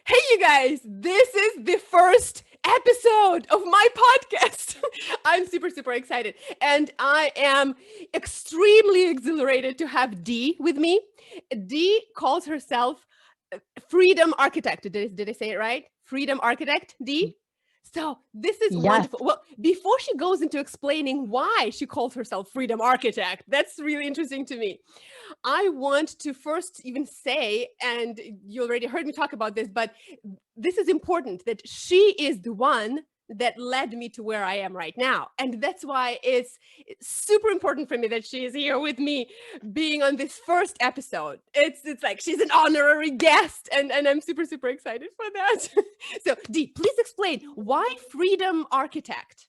Hey, you guys, this is the first episode of my podcast. I'm super, super excited. And I am extremely exhilarated to have Dee with me. Dee calls herself Freedom Architect. Did I say it right? Freedom Architect, Dee? So this is Yes. wonderful. Well, before she goes into explaining why she calls herself Freedom Architect, that's really interesting to me. I want to first even say, and you already heard me talk about this, but this is important that she is the one that led me to where I am right now. And that's why it's super important for me that she is here with me being on this first episode. It's like she's an honorary guest, and I'm super, super excited for that. So Dee, please explain why Freedom Architect?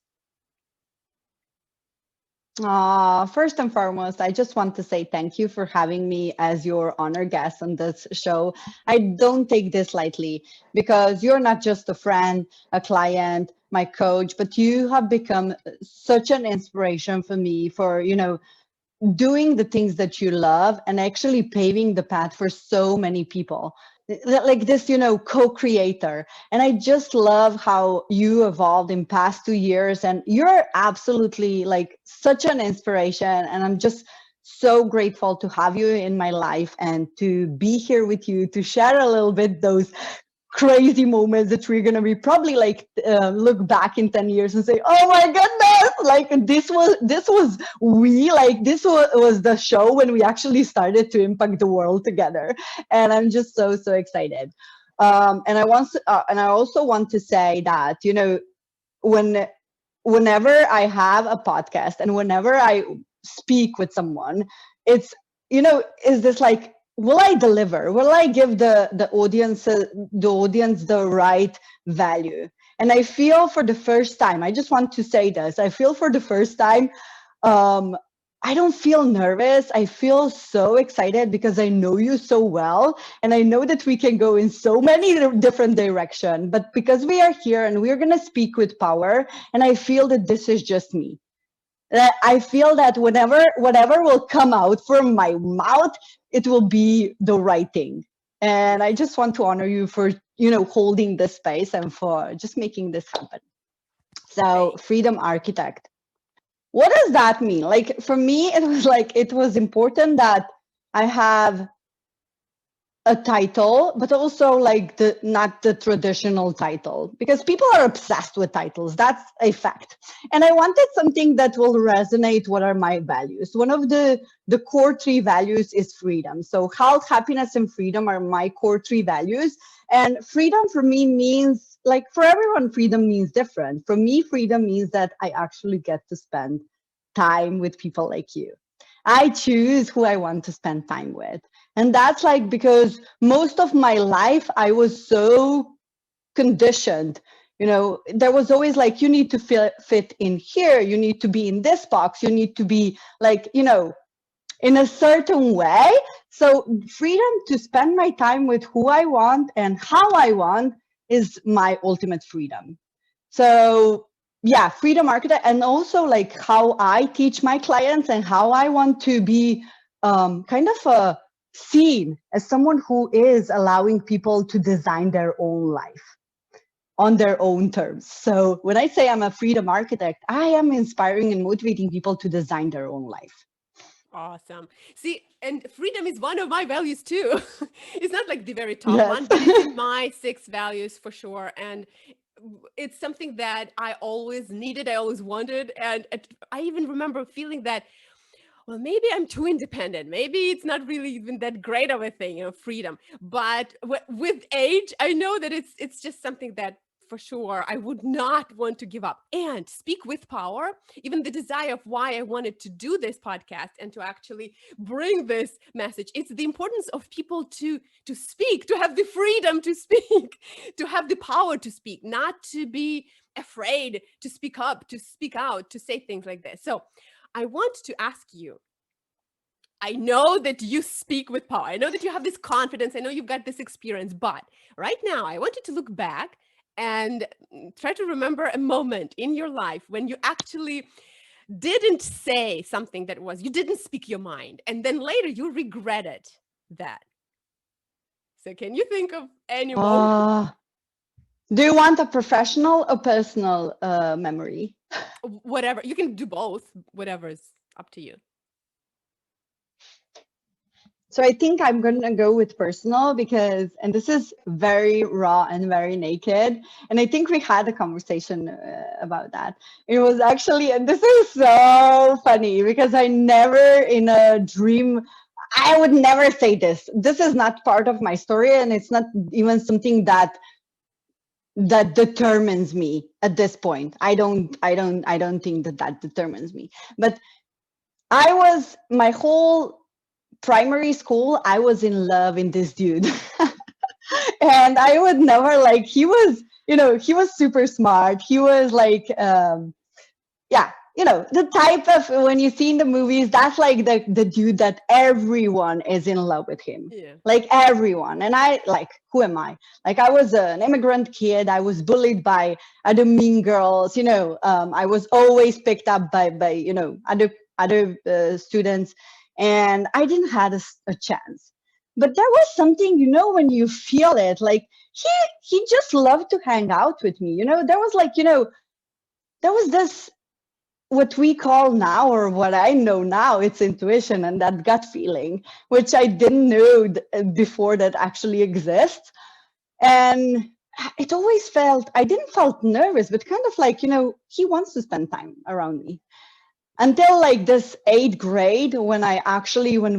First and foremost, I just want to say thank you for having me as your honor guest on this show. I don't take this lightly because you're not just a friend, a client, my coach, but you have become such an inspiration for me for, doing the things that you love and actually paving the path for so many people like this co-creator. And I just love how you evolved in past 2 years, and you're absolutely like such an inspiration, and I'm just so grateful to have you in my life and to be here with you to share a little bit those crazy moments that we're going to be probably like look back in 10 years and say, oh my goodness, like this was we like this was the show when we actually started to impact the world together. And I'm just so excited. And I also want to say that when whenever I have a podcast and whenever I speak with someone, it's is this like, will I deliver? Will I give the audience the right value? And I feel for the first time, I just want to say this. I feel for the first time, um, I don't feel nervous. I feel so excited because I know you so well, and I know that we can go in so many different directions. But because we are here and we're gonna speak with power, and I feel that this is just me. That I feel that whatever will come out from my mouth, it will be the right thing. And I just want to honor you for holding this space and for just making this happen. So, Thank freedom architect. What does that mean? Like for me, it was important that I have a title, but also like the not the traditional title, because people are obsessed with titles. That's a fact. And I wanted something that will resonate. What are my values? One of the core three values is freedom. So health, happiness, and freedom are my core three values. And freedom for me means, like, for everyone, freedom means different. For me, freedom means that I actually get to spend time with people like you. I choose who I want to spend time with. And that's like because most of my life I was so conditioned. There was always like, you need to fit in here, you need to be in this box, you need to be like, in a certain way. So, freedom to spend my time with who I want and how I want is my ultimate freedom. So, yeah, freedom architect, and also like how I teach my clients and how I want to be kind of seen as someone who is allowing people to design their own life on their own terms. So when I say I'm a freedom architect, I am inspiring and motivating people to design their own life. Awesome. See, and freedom is one of my values too. It's not like the very top Yes. one, but it's in my six values for sure. And it's something that I always needed, I always wanted. And I even remember feeling that, well, maybe I'm too independent. Maybe it's not really even that great of a thing, freedom. But with age, I know that it's just something that for sure I would not want to give up. And speak with power, even the desire of why I wanted to do this podcast and to actually bring this message. It's the importance of people to speak, to have the freedom to speak, to have the power to speak, not to be afraid to speak up, to speak out, to say things like this. So I want to ask you, I know that you speak with power. I know that you have this confidence. I know you've got this experience. But right now, I want you to look back and try to remember a moment in your life when you actually didn't say something you didn't speak your mind. And then later you regretted that. So can you think of any moment? Uh, do you want a professional or personal memory? Whatever. You can do both. Whatever is up to you. So I think I'm going to go with personal because, and this is very raw and very naked. And I think we had a conversation about that. It was actually, and this is so funny because I never in a dream, I would never say this. This is not part of my story, and it's not even something that determines me at this point. I don't think that determines me. But I was my whole primary school, I was in love in this dude. And I would never like, he was, he was super smart. He was like, yeah, the type of, when you see in the movies, that's like the dude that everyone is in love with him. Yeah. Like everyone. And I like, who am I? Like I was an immigrant kid. I was bullied by other mean girls, I was always picked up by other students, and I didn't have a chance. But there was something, when you feel it, like he just loved to hang out with me. There was like, there was this, what we call now, or what I know now, it's intuition and that gut feeling, which I didn't know before that actually exists. And it always felt, I didn't felt nervous, but kind of like, he wants to spend time around me. Until like this 8th grade, when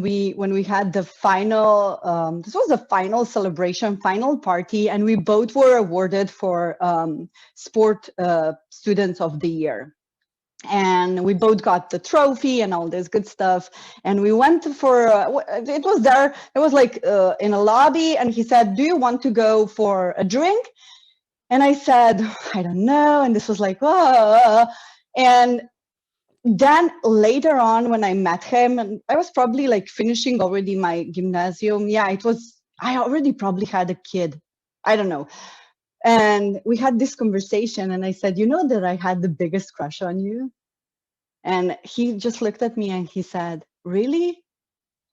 we had the final, this was the final celebration, final party, and we both were awarded for sport students of the year. And we both got the trophy and all this good stuff. And we went for, it was there, it was like in a lobby, and he said, do you want to go for a drink? And I said, I don't know. And this was like, oh. And then later on, when I met him, and I was probably like finishing already my gymnasium. Yeah, I already probably had a kid. I don't know. And we had this conversation, and I said, that I had the biggest crush on you. And he just looked at me and he said, really?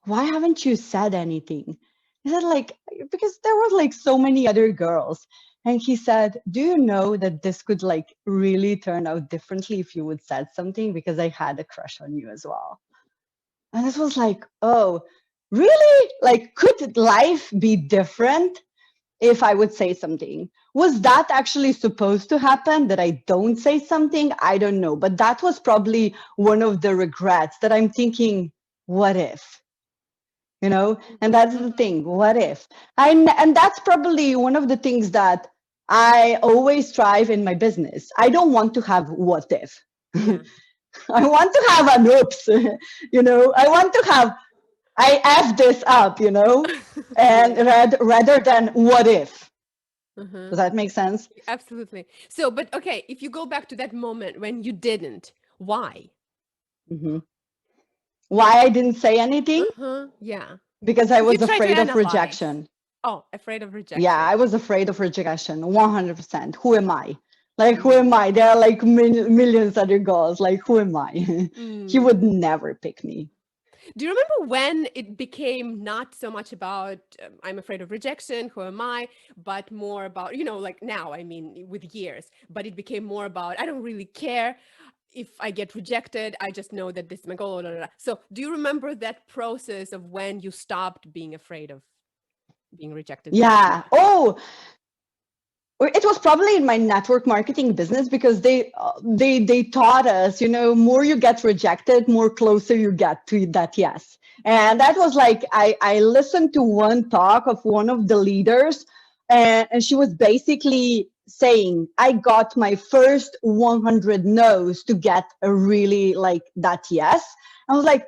Why haven't you said anything? He said, like, because there were like so many other girls. And he said, do you know that this could like really turn out differently if you would said something, because I had a crush on you as well. And this was like, oh, really? Like, could life be different if I would say something? Was that actually supposed to happen, that I don't say something? I don't know. But that was probably one of the regrets, that I'm thinking, what if? And that's the thing, what if? And that's probably one of the things that I always strive in my business. I don't want to have what if. Yeah. I want to have an oops, I want to have, I F this up, and rather than what if. Uh-huh. Does that make sense? Absolutely. So, but okay, if you go back to that moment when you didn't, why? hmm Why I didn't say anything? Uh-huh. Yeah. Because I If you was try to afraid of analyze. rejection. Oh, afraid of Yeah, rejection. I was afraid of rejection, 100%. Who am I? Like, who am Mm. I? There are like millions other girls. Like, who am I? He Mm. would never pick me. Do you remember when it became not so much about I'm afraid of rejection, who am I, but more about, like now, I mean, with years, but it became more about I don't really care if I get rejected. I just know that this is my goal. Blah, blah, blah. So, do you remember that process of when you stopped being afraid of being rejected because of Yeah. that? Oh, it was probably in my network marketing business, because they taught us, more you get rejected, more closer you get to that yes. And that was like, I listened to one talk of one of the leaders, and she was basically saying, I got my first 100 no's to get a really like that yes. I was like,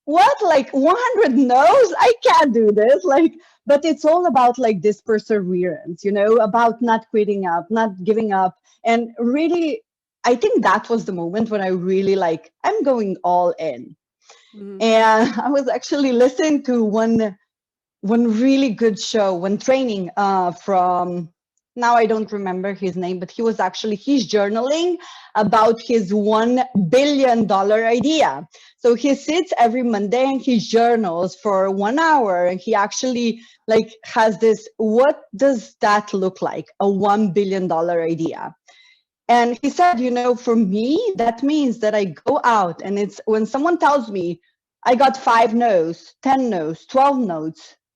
what? Like 100 no's? I can't do this. Like, but it's all about like this perseverance, about not quitting up, not giving up. And really, I think that was the moment when I really like, I'm going all in. Mm-hmm. And I was actually listening to one really good show, one training from now I don't remember his name, but he's journaling about his $1 billion idea. So he sits every Monday and he journals for 1 hour, and he actually like has this, what does that look like? A $1 billion idea. And he said, for me, that means that I go out, and it's when someone tells me I got 5 no's, 10 no's, 12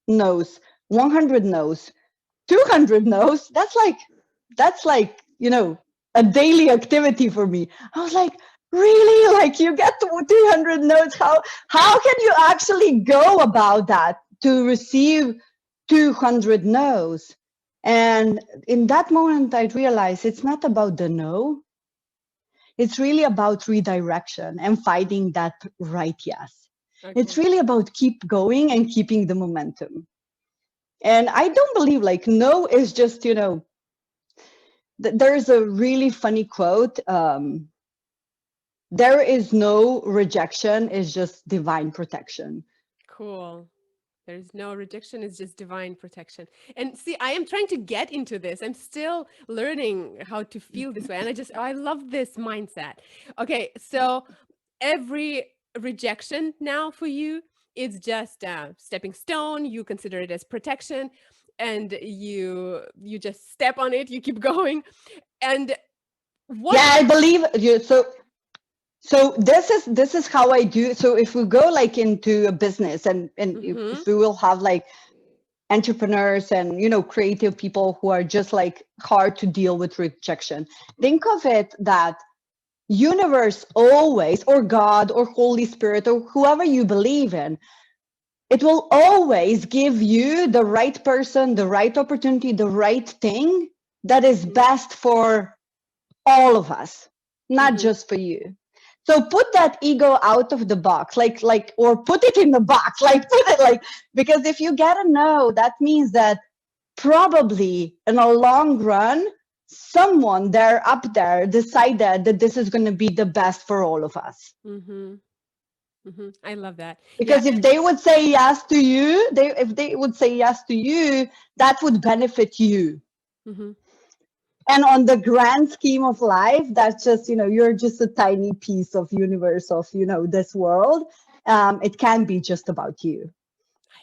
no's, 100 no's, 200 no's, that's like a daily activity for me. I was like, really? Like, you get to 200 no's? How can you actually go about that to receive 200 no's? And in that moment, I realized it's not about the no. It's really about redirection and finding that right yes. It's Okay. really about keep going and keeping the momentum. And I don't believe like no is just, there's a really funny quote. There is no rejection, it's just divine protection. Cool. There's no rejection, it's just divine protection. And see, I am trying to get into this. I'm still learning how to feel this way. And I love this mindset. Okay, so every rejection now for you is just a stepping stone. You consider it as protection, and you just step on it, you keep going. And what Yeah, I believe you. So this is how I do. So if we go like into a business, and Mhm. if we will have like entrepreneurs and creative people who are just like hard to deal with rejection, think of it that universe always, or God or Holy Spirit or whoever you believe in, it will always give you the right person, the right opportunity, the right thing that is Mhm. best for all of us, not Mhm. just for you. So put that ego out of the box, or put it in the box, like put it like, because if you get a no, that means that probably in a long run, someone there up there decided that this is going to be the best for all of us. Mhm. Mhm. I love that. Yeah. Because if they would say yes to you, if they would say yes to you, that would benefit you. Mhm. And on the grand scheme of life, that's just, you're just a tiny piece of universe of, this world. It can be just about you.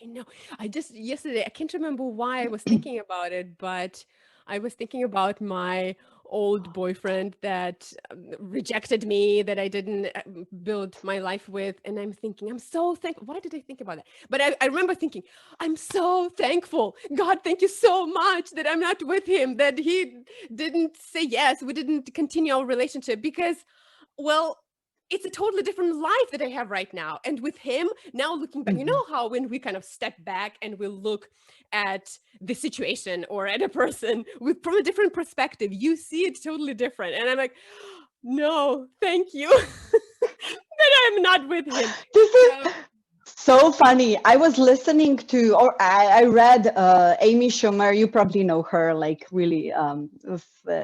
I know. I just yesterday, I can't remember why I was thinking about it, but I was thinking about my old boyfriend that rejected me, that I didn't build my life with. And I'm thinking, I'm so thankful. Why did I think about that? But I remember thinking, I'm so thankful. God, thank you so much that I'm not with him, that he didn't say yes. We didn't continue our relationship because, well, it's a totally different life that I have right now. And with him, now looking back, you Mhm. know how when we kind of step back and we look at the situation or at a person with from a different perspective, you see it totally different. And I'm like, no, thank you that I'm not with him. This is So, so funny. I was listening to, or I read Amy Schumer. You probably know her, like really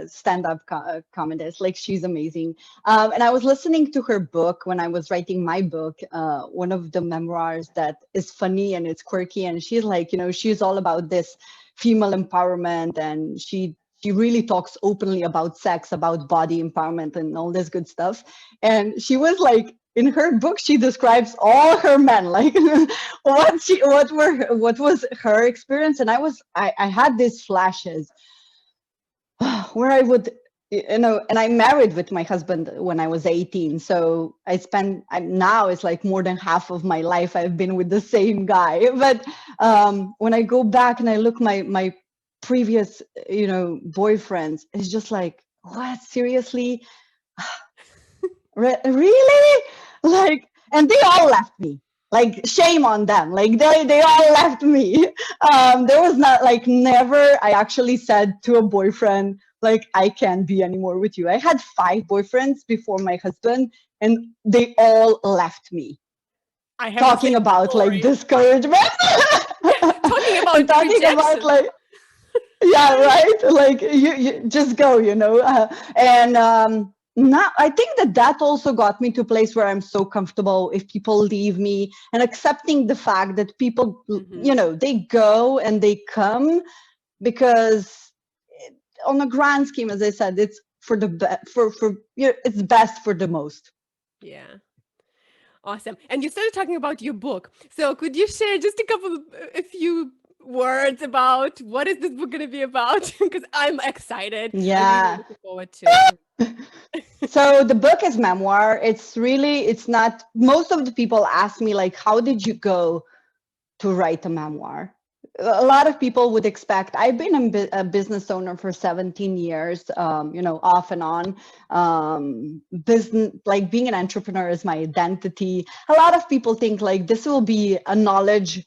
stand-up comedist. Like she's amazing. And I was listening to her book when I was writing my book, one of the memoirs that is funny and it's quirky. And she's like, she's all about this female empowerment, and she really talks openly about sex, about body empowerment, and all this good stuff. And she was like, in her book she describes all her men, like what was her experience. And I had these flashes where I would, and I married with my husband when I was 18, so now it's like more than half of my life I've been with the same guy. But when I go back and I look my previous boyfriends, it's just like, what, seriously? Really? Like, and they all left me. Like, shame on them. Like, they all left me. There was not, like, never I actually said to a boyfriend, like, I can't be anymore with you. I had 5 boyfriends before my husband, and they all left me. I have the Talking same about like story. discouragement. Talking And about talking about rejection. like, yeah, I know. right, like you just go, and now I think that also got me to a place where I'm so comfortable if people leave me, and accepting the fact that people Mhm. they go and they come, because on a grand scheme, as I said, it's for the it's best for the most. Yeah. Awesome. And you started talking about your book. So could you share just a few words about what is this book going to be about? Because I'm excited. I really Yeah. looking forward to it. So the book is memoir. It's not, most of the people ask me like, how did you go to write a memoir? A lot of people would expect, I've been a business owner for 17 years, off and on. Business, like being an entrepreneur is my identity. A lot of people think like this will be a knowledge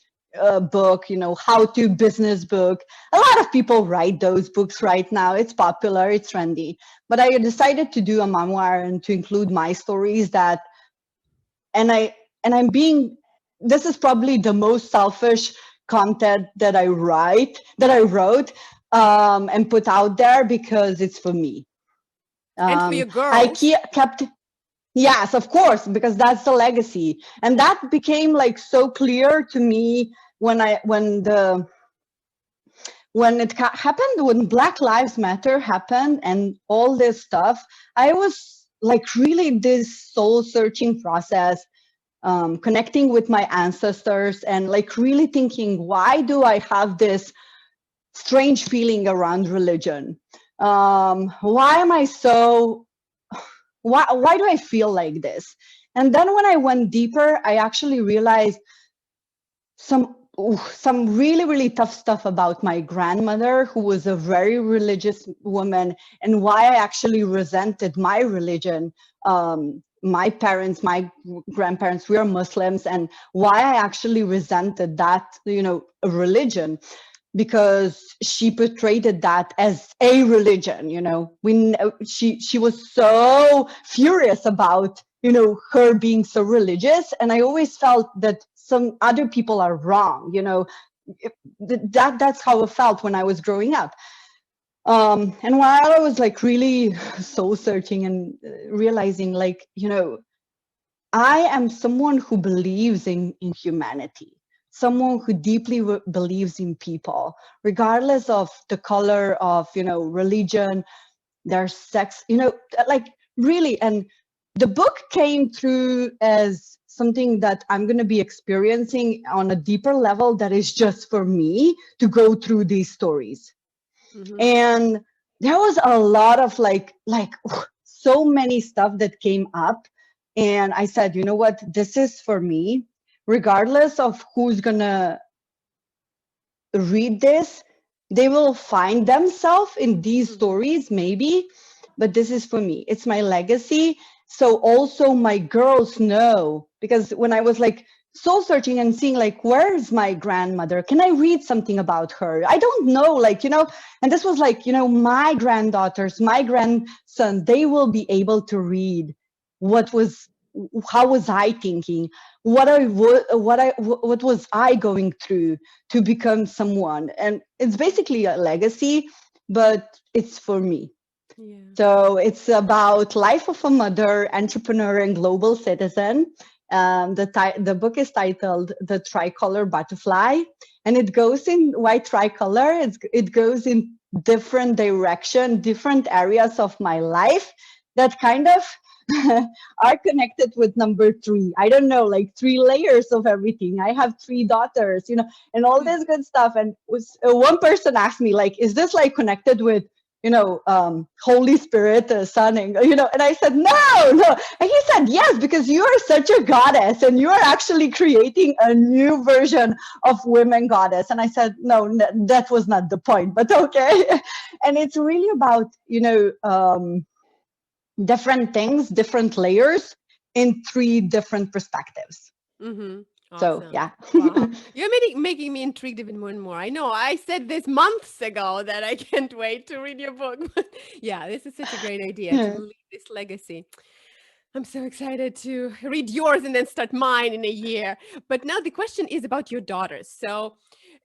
book, how to business book. A lot of people write those books right now. It's popular, it's trendy. But I decided to do a memoir and to include my stories and I and I'm being this is probably the most selfish content that I wrote and put out there because it's for me. And for your I girls. kept Yes, of course, because that's the legacy. And that became like so clear to me when happened, when Black Lives Matter happened and all this stuff. I was like really this soul searching process, connecting with my ancestors and like really thinking, why do I have this strange feeling around religion? Why am I so why do I feel like this? And then when I went deeper, I actually realized some really, really tough stuff about my grandmother, who was a very religious woman, and why I actually resented my religion. My parents, my grandparents, we are Muslims, and why I actually resented that, religion, because she portrayed that as a religion. She was so furious about her being so religious, and I always felt that some other people are wrong. That's how it felt when I was growing up. And while I was like really soul searching and realizing like, I am someone who believes in humanity, someone who deeply believes in people, regardless of the color of, religion, their sex, like really. And the book came through as something that I'm going to be experiencing on a deeper level that is just for me to go through these stories. Mm-hmm. And there was a lot of like so many stuff that came up, and I said, you know what, this is for me, regardless of who's gonna read this. They will find themselves in these Mm-hmm. stories maybe, but this is for me, it's my legacy. So also my girls know, because when I was like soul searching and seeing like, where's my grandmother, can I read something about her, I don't know, like, and this was like, my granddaughters, my grandson, they will be able to read what was how was I thinking, what was I going through to become someone. And it's basically a legacy, but it's for me. Yeah. So it's about life of a mother, entrepreneur, and global citizen. The book is titled The Tricolor Butterfly, and it goes in white tricolor. It goes in different direction, different areas of my life that kind of are connected with number three. I don't know, like three layers of everything. I have three daughters, and all this good stuff. And one person asked me, like, is this like connected with Holy Spirit, Son, and I said, no. And he said, yes, because you are such a goddess and you are actually creating a new version of women goddess. And I said, no, that was not the point, but okay. And it's really about, different things, different layers in three different perspectives. Mm-hmm. So, Awesome. yeah. Wow. You're making me intrigued even more and more. I know I said this months ago that I can't wait to read your book. But yeah, this is such a great idea to leave this legacy. I'm so excited to read yours and then start mine in a year. But now the question is about your daughters. So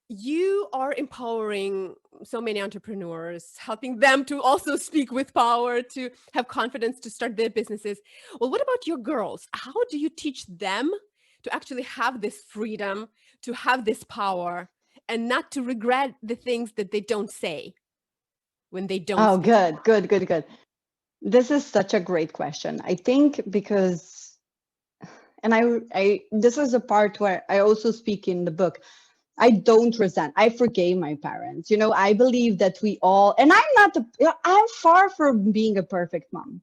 you are empowering so many entrepreneurs, helping them to also speak with power, to have confidence to start their businesses. Well, what about your girls? How do you teach them to actually have this freedom, to have this power, and not to regret the things that they don't say? when they don't Oh, speak good, up? good, good, good. This is such a great question. I think because, and this is a part where I also speak in the book. I don't resent. I forgave my parents. I believe that we all, and I'm far from being a perfect mom.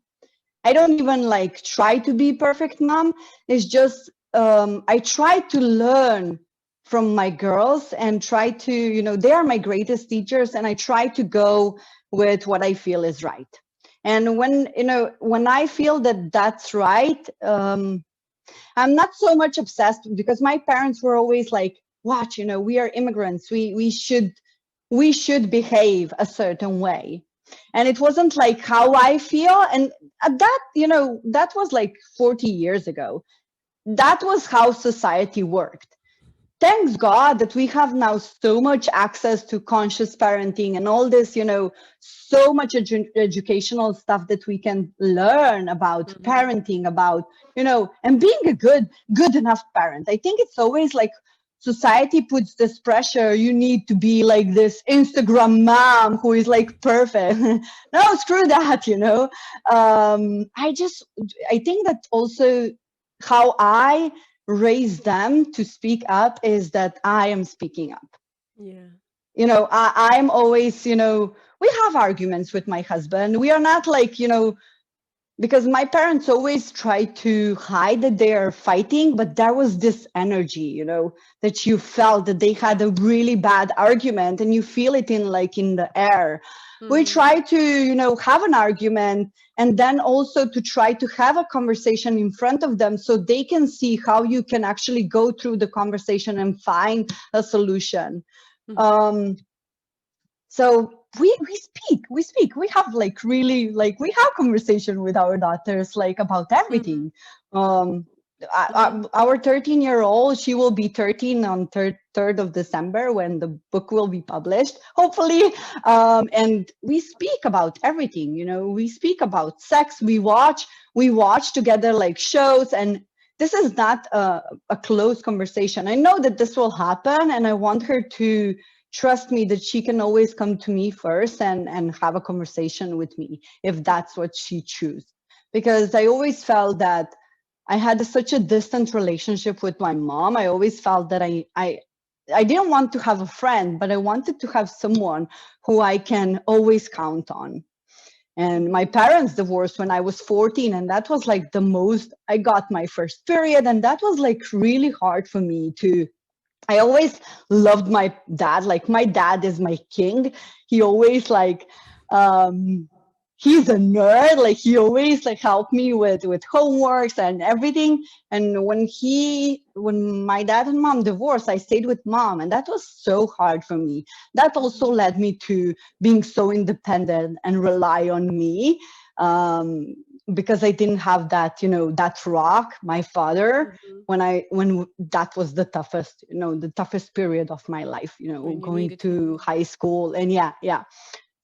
I don't even like try to be perfect mom. It's just I try to learn from my girls and try to, they are my greatest teachers, and I try to go with what I feel is right. And when I feel that that's right, I'm not so much obsessed because my parents were always like, watch, we are immigrants. We should behave a certain way. And it wasn't like how I feel. And that was like 40 years ago. That was how society worked. Thanks God that we have now so much access to conscious parenting and all this, so much educational stuff that we can learn about Mhm. parenting, about, and being a good enough parent. I think it's always like society puts this pressure. You need to be like this Instagram mom who is like perfect. No, screw that. I think that also how I raise them to speak up is that I am speaking up. Yeah. I'm always, we have arguments with my husband. We are not like, because my parents always try to hide that they are fighting, but there was this energy, that you felt that they had Yeah. a really bad argument, and you feel it in the air. We Mhm. try to, have an argument, and then also to try to have a conversation in front of them so they can see how you can actually go through the conversation and find a solution. Mhm. Um, so we have like really like we have conversation with our daughters like about Mhm. everything. um Mhm. our 13-year-old, she will be 13 on 3rd of December when the book will be published, hopefully. And we speak about everything, we speak about sex, we watch together like shows, and this is not a closed conversation. I know that this will happen, and I want her to trust me that she can always come to me first and have a conversation with me if that's what she chooses. Because I always felt that I had such a distant relationship with my mom. I always felt that I didn't want to have a friend, but I wanted to have someone who I can always count on. And my Mhm. parents divorced when I was 14, and that was like the most. I got my first period, and that was like really hard for me to. I always loved my dad. Like my dad is my king. He always like um he's a nerd. Like he always like helped me with homeworks and everything. And when my dad and mom divorced, I stayed with mom, and that was so hard for me. That also Mhm. led me to being so independent and rely on me. Um because I didn't have that, that rock, my father, Mhm. when that was the toughest period of my life, When you going needed to him. high school. And yeah.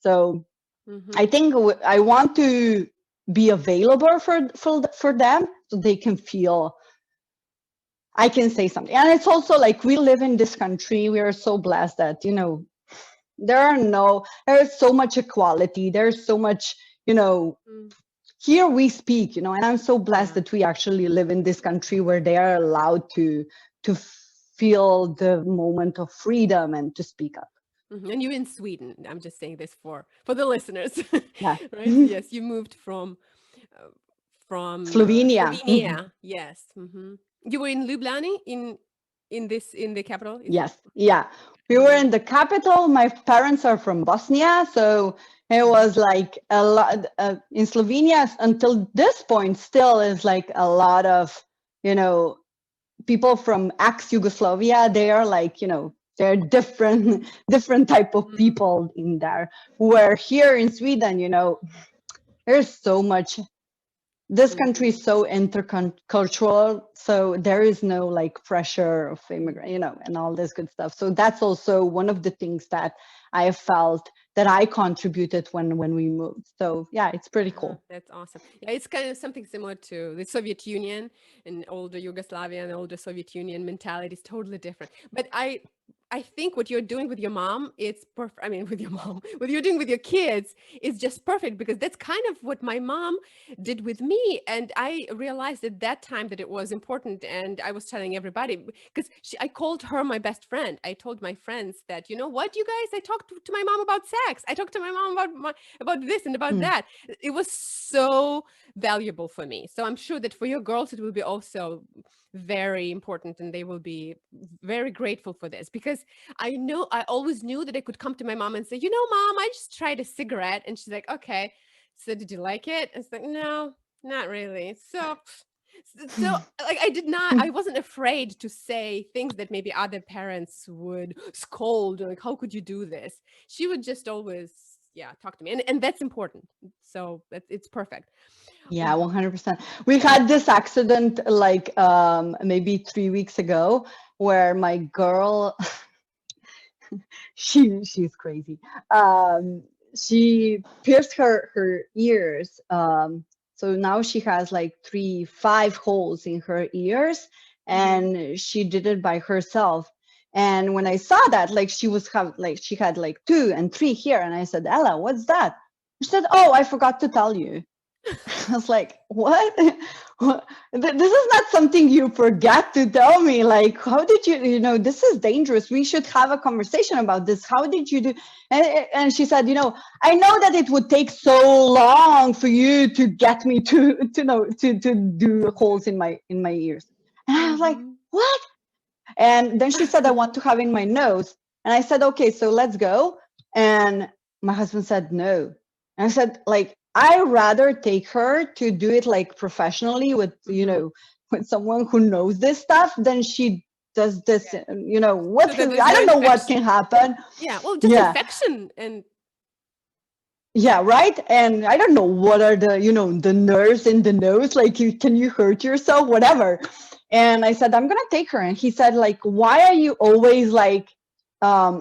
So I Mhm. think I want to be available for them so they can feel I can say something. And it's also like we live in this country. We are so blessed that, there is so much equality. There's so much, you know, Mm. here we speak, and I'm so blessed Yeah. that we actually live in this country where they are allowed to feel the moment of freedom and to speak up. Mhm. And you're in Sweden. I'm just saying this for the listeners, Yeah. right? Yes, you moved uh, from Slovenia. Slovenia. Yes. You were in Ljubljana in the capital. Is Yes. Yeah. We were in mm. the capital. My parents are from Bosnia, so it Mhm. was like a lot in Slovenia until this point still is like a lot of, you know, people from ex-Yugoslavia. They are like, they're different different type of Mhm. people in there. Where here in Sweden, there's so much. This country Mhm. is so intercultural, so there is no like pressure of immigrant, and all this good stuff. So that's also one of the things that I felt that I contributed when we moved. So yeah, it's pretty cool. That's awesome. Yeah, it's kind of something similar to the Soviet Union and older Yugoslavia and older Soviet Union mentality is totally different. But I think what you're doing with your mom, it's perfect. I mean, with your mom, what you're doing with your kids is just perfect because that's kind of what my mom did with me. And I realized at that time that it was important. And I was telling everybody because I called her my best friend. I told my friends that, you know what, you guys, I talked to my mom about sex. I talked to my mom about this and about Mm. that. It was so valuable for me. So I'm sure that for your girls, it will be also very important and they will be very grateful for this because I always knew that I could come to my mom and say, you know, mom, I just tried a cigarette. And she's like, okay, so did you like it? It's like, no, not really. So like I wasn't afraid to say things that maybe other parents would scold, like, how could you do this? She would just always, yeah, talk to me. And that's important. So it's perfect. Yeah, 100%. We had this accident like maybe 3 weeks ago where my girl, she's crazy. Um, she pierced her ears. So now she has like 5 holes in her ears, Hmm. and she did it by herself. And when I saw that, like she had like 2 and 3 here, and I said, Ella, what's that? She said, oh, I forgot to tell you. I was like, what? This is not something you forget to tell me. Like, how did this is dangerous. We should have a conversation about this. How did you do? And she said, I know that it would take so long for you to get me to do holes in my ears. And I was like, Hmm. what? And then she said, I want to have in my nose. And I said, okay, so let's go. And my husband said, no. And I said, like, I rather take her to do it like professionally with, Hmm. with someone who knows this stuff than she does this, So what that can, there's I no don't know what infection. can happen. Yeah, well, just Yeah. infection and Yeah, right. And I don't know what are the nerves in the nose. Like, can you hurt yourself? Whatever. And I said, I'm gonna take her. And he said, like, why are you always like,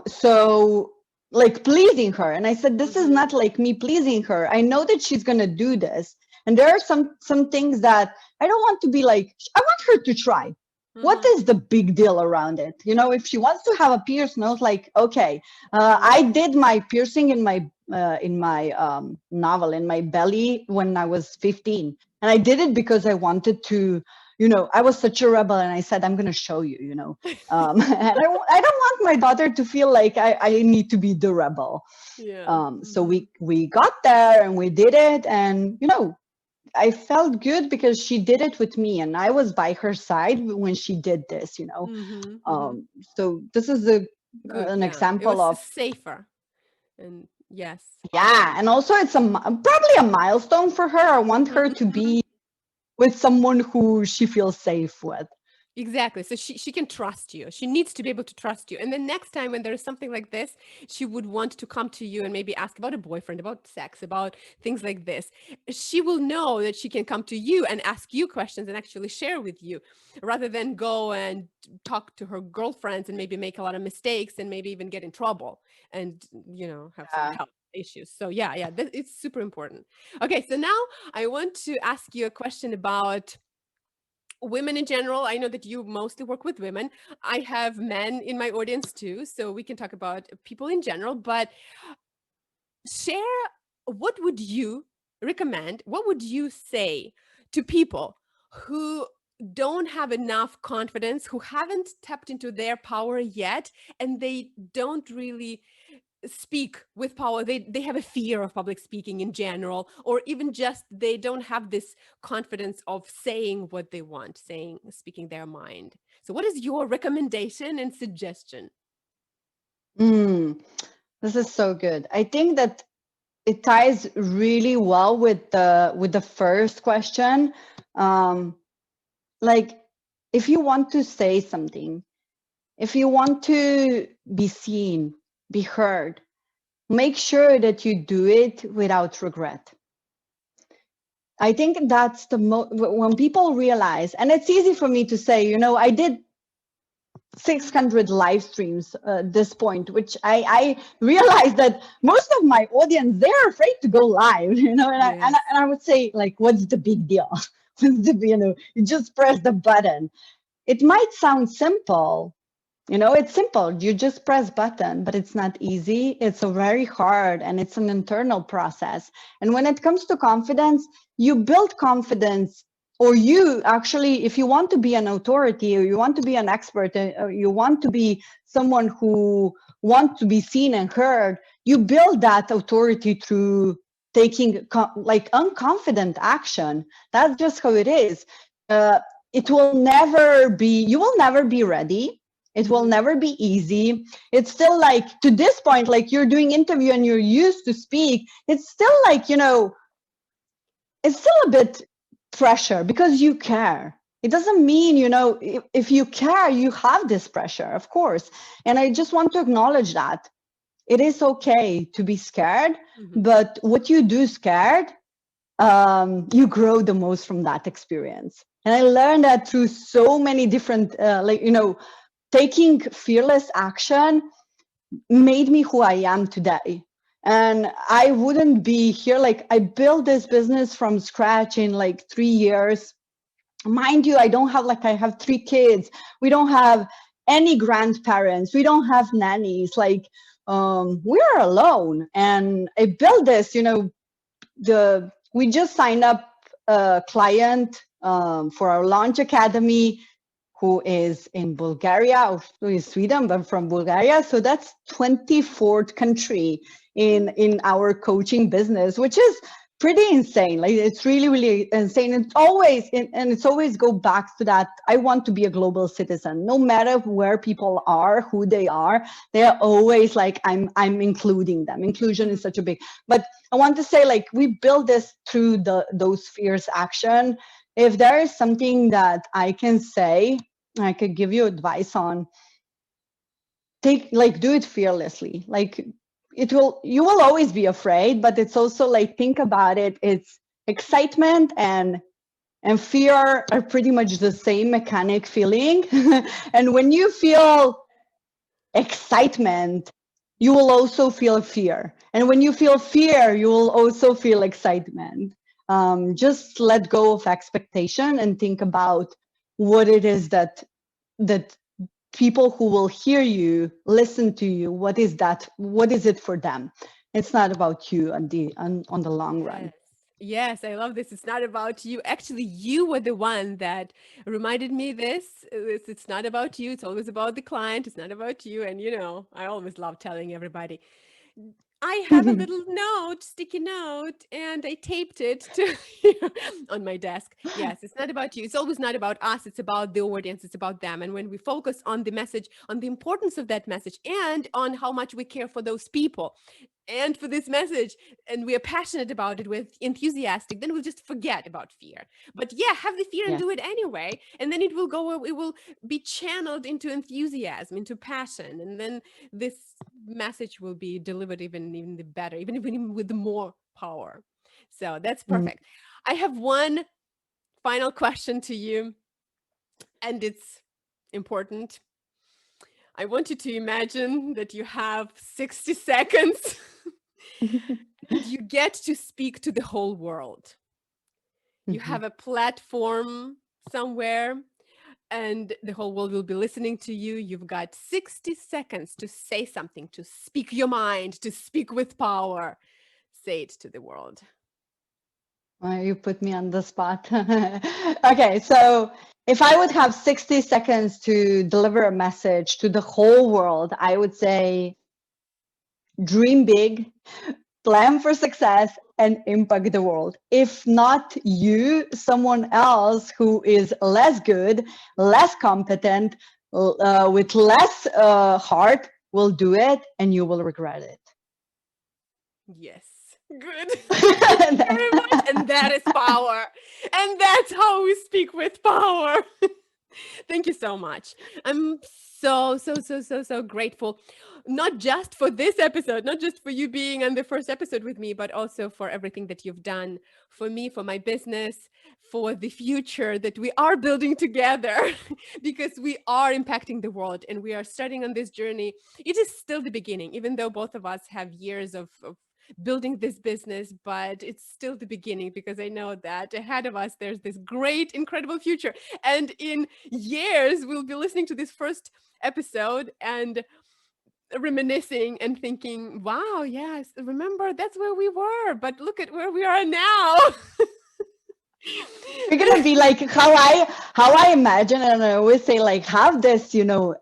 so like pleasing her? And I said, this is mhm, not like me pleasing her. I know that she's gonna do this. And there are some things that I don't want to be like. I want her to try. What mhm, is the big deal around it? If she wants to have a piercing nose, like, okay, mhm, I did my piercing in my novel in my belly when I was 15, and I did it because I wanted to. I was such a rebel, and I said, I'm going to show you. And I don't want my daughter to feel like I need to be the rebel. yeah, So mhm, we got there and we did it, and I felt good because she did it with me, and I was by her side when she did this. mhm, mhm. So this is Good, an yeah. It example was of. safer, and yes. Yeah, and also it's probably a milestone for her. I want her Mhm, to mhm. be with someone who she feels safe with. Exactly. So she can trust you. She needs to be able to trust you. And the next time when there is something like this, she would want to come to you and maybe ask about a boyfriend, about sex, about things like this. She will know that she can come to you and ask you questions and actually share with you rather than go and talk to her girlfriends and maybe make a lot of mistakes and maybe even get in trouble and, have some Yeah. health issues. So yeah, it's super important. Okay, so now I want to ask you a question about women in general. I know that you mostly work with women. I have men in my audience too, so we can talk about people in general, but share, what would you recommend, what would you say to people who don't have enough confidence, who haven't tapped into their power yet, and they don't really speak with power. They have a fear of public speaking in general, or even just they don't have this confidence of saying what they want, speaking their mind. So what is your recommendation and suggestion? Mm, this is so good. I think that it ties really well with the first question. Um, like, if you want to say something, if you want to be seen, be heard, make sure that you do it without regret. I think that's when people realize, and it's easy for me to say, I did 600 live streams at this point, which I realized that most of my audience, they're afraid to go live, Yes. and I would say, like, what's the big deal? You just press the button. It might sound simple, It's simple. You just press button, but it's not easy. It's a very hard and it's an internal process. And when it comes to confidence, you build confidence, or you actually, if you want to be an authority or you want to be an expert or you want to be someone who wants to be seen and heard, you build that authority through taking like unconfident action. That's just how it is. Uh, it will never be, you will never be ready. It will Mhm. never be easy. It's still like, to this point, like you're doing interview and you're used to speak. It's still like, it's still a bit pressure because you care. It doesn't mean, if you care, you have this pressure, of course. And I just want to acknowledge that it is okay to be scared, Mhm. but what you do scared, you grow the most from that experience. And I learned that through so many different, taking fearless action made me who I am today. And I wouldn't be here. Like, I built this business from scratch in like 3 years. Mind you, I have 3 kids. We don't have any grandparents. We don't have nannies. Like, we're alone. And I built this, we just signed up a client for our launch academy who is in Bulgaria, or who is Sweden, but from Bulgaria. So that's 24th country in our coaching business, which is pretty insane. Like, it's really, really insane. It's always go back to that. I want to be a global citizen, no matter where people are, who they are. They're always like, I'm including them. Inclusion is Mhm. such a big, but I want to say, like, we build this through those fierce action. If there is something that I can say, I could give you advice on, do it fearlessly. Like, you will always be afraid, but it's also like, think about it. It's excitement and fear are pretty much the same mechanic feeling. And when you feel excitement, you will also feel fear. And when you feel fear, you will also feel excitement. Just let go of expectation and think about what it is that people who will hear you, listen to you, what is it for them? It's not about you on the long run. Yes. Yes, I love this. It's not about you. Actually, you were the one that reminded me this. It's not about you. It's always about the client. It's not about you. And I always love telling everybody. I have a little note, sticky note, and I taped it to on my desk. Yes, it's not about you. It's always not about us. It's about the audience. It's about them. And when we focus on the message, on the importance of that message, and on how much we care for those people and for this message, and we are passionate about it, with enthusiastic, then we'll just forget about fear. But yeah, have the fear and Yeah. do it anyway, and then it will be channeled into enthusiasm, into passion, and then this message will be delivered even the better, even with more power. So that's Mm. perfect. I have one final question to you, and it's important. I want you to imagine that you have 60 seconds and you get to speak to the whole world. You Mhm. have a platform somewhere, and the whole world will be listening to you. You've got 60 seconds to say something, to speak your mind, to speak with power. Say it to the world. You put me on the spot. Okay, so if I would have 60 seconds to deliver a message to the whole world, I would say, dream big, plan for success, and impact the world. If not you, someone else who is less good, less competent, with less heart will do it, and you will regret it. Yes. Good. Thank you very much. And that is power. And that's how we speak with power. Thank you so much. I'm so, so, so, so, so grateful, not just for this episode, not just for you being on the first episode with me, but also for everything that you've done for me, for my business, for the future that we are building together, because we are impacting the world and we are starting on this journey. It is still the beginning, even though both of us have years of building this business, but it's still the beginning because I know that ahead of us there's this great, incredible future. And in years, we'll be listening to this first episode and reminiscing and thinking, wow, yes, remember that's where we were, but look at where we are now. We're gonna be like how I imagine, and I always say like have this,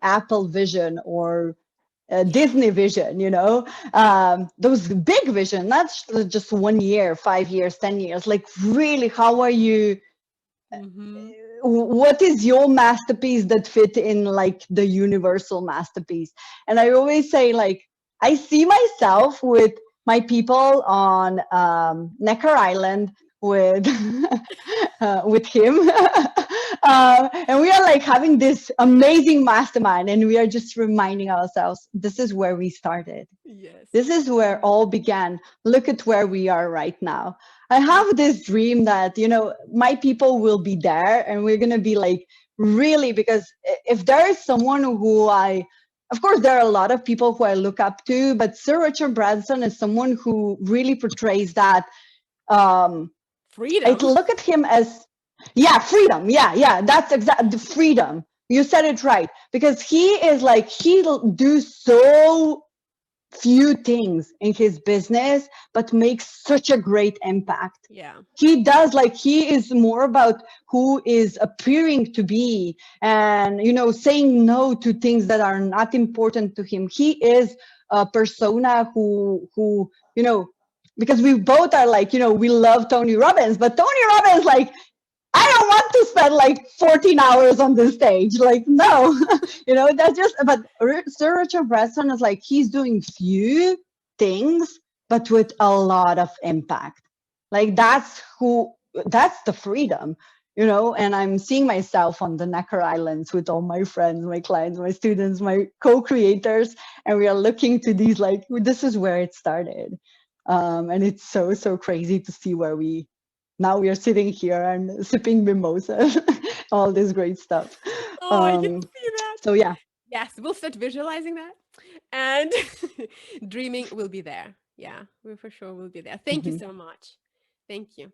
Apple vision or Yeah. Disney vision, those big vision, not just 1 year, 5 years, 10 years. Like really, how are you? Hmm. What is your masterpiece that fit in like the universal masterpiece? And I always say like I see myself with my people on Necker Island with with him. And we are like having this amazing mastermind, and we are just reminding ourselves this is where we started. Yes. This is where all began. Look at where we are right now. I Yeah. have this dream that, my people will be there and we're going to be like really, because if there is someone who of course, there are a lot of people who I look up to, but Sir Richard Branson is someone who really portrays that. Um, I Freedom. look at him as, yeah, freedom. Yeah, yeah, that's exact the freedom. You said it right, because he is like, he'll do so few things in his business but makes such a great impact. Yeah. He does, like, he is more about who is appearing to be, and saying no to things that are not important to him. He is a persona who because we both are like, we love Tony Robbins, but Tony Robbins, like, I don't want to spend like 14 hours on the stage. Like, no, that's just, but Sir Richard Branson is like, he's doing few things, but with a lot of impact. Like, that's the freedom, and I'm seeing myself on the Necker Islands with all my friends, my clients, my students, my co-creators, and we are looking to these, like, this is where it started. And it's so, so crazy to see where now we are sitting here and sipping mimosas, all this great stuff. Oh, I can Um, see that. so yeah. Yes, we'll start visualizing that. And dreaming will be there. Yeah, we for sure will be there. Thank you Mhm. so much. Thank you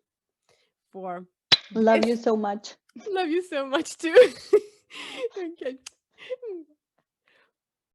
for Love this. you so much. Love you so much too. Okay.